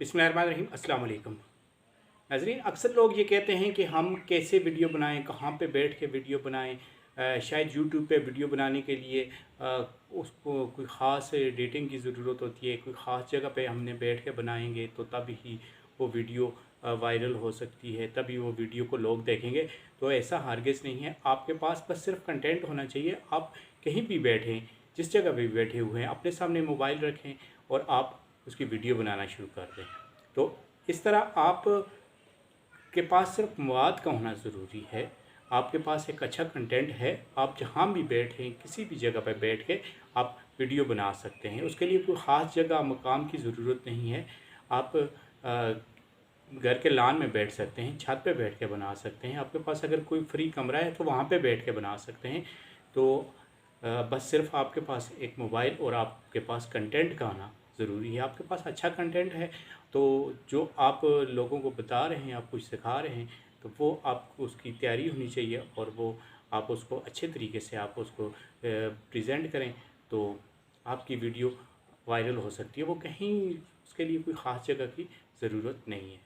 बिस्मिल्लाहिर्रहमानिर्रहीम, अस्सलाम वालेकुम। नाज़रीन, अक्सर लोग ये कहते हैं कि हम कैसे वीडियो बनाएं, कहाँ पे बैठ के वीडियो बनाएं। शायद यूट्यूब पे वीडियो बनाने के लिए उसको कोई ख़ास एडिटिंग की ज़रूरत होती है, कोई ख़ास जगह पे हमने बैठ के बनाएंगे तो तब ही वो वीडियो वायरल हो सकती है, तभी वो वीडियो को लोग देखेंगे। तो ऐसा हरगिज़ नहीं है। आपके पास बस सिर्फ कंटेंट होना चाहिए। आप कहीं भी बैठें, जिस जगह भी बैठे हुए हैं, अपने सामने मोबाइल रखें और आप उसकी वीडियो बनाना शुरू कर दें। तो इस तरह आप के पास सिर्फ मवाद का होना ज़रूरी है। आपके पास एक अच्छा कंटेंट है, आप जहाँ भी बैठें, किसी भी जगह पर बैठ के आप वीडियो बना सकते हैं। उसके लिए कोई ख़ास जगह मकाम की ज़रूरत नहीं है। आप घर के लॉन में बैठ सकते हैं, छत पे बैठ के बना सकते हैं। आपके पास अगर कोई फ्री कमरा है तो वहाँ पे बैठ के बना सकते हैं। तो बस सिर्फ आपके पास एक मोबाइल और आपके पास कंटेंट का आना ज़रूरी है। आपके पास अच्छा कंटेंट है तो जो आप लोगों को बता रहे हैं, आप कुछ सिखा रहे हैं, तो वो आपको उसकी तैयारी होनी चाहिए और वो आप उसको अच्छे तरीके से आप उसको प्रेजेंट करें तो आपकी वीडियो वायरल हो सकती है। वो कहीं उसके लिए कोई ख़ास जगह की ज़रूरत नहीं है।